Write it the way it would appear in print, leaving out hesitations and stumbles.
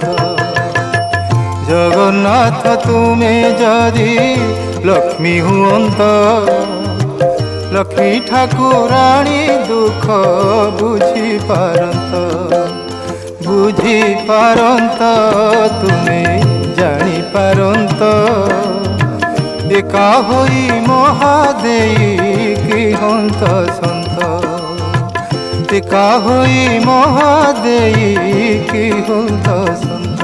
পথ। জগন্নাথ তুমি যদি লক্ষ্মী হুয়ন্ত, লক্ষ্মী ঠাকুরাণী দুঃখ বুঝি পারন্ত, বুঝি পারন্ত তুমি জানি পারন্ত। একা হই মহাদেই কি হন্ত সন্ত, একা হই মহাদেই কি হন্ত সন্ত।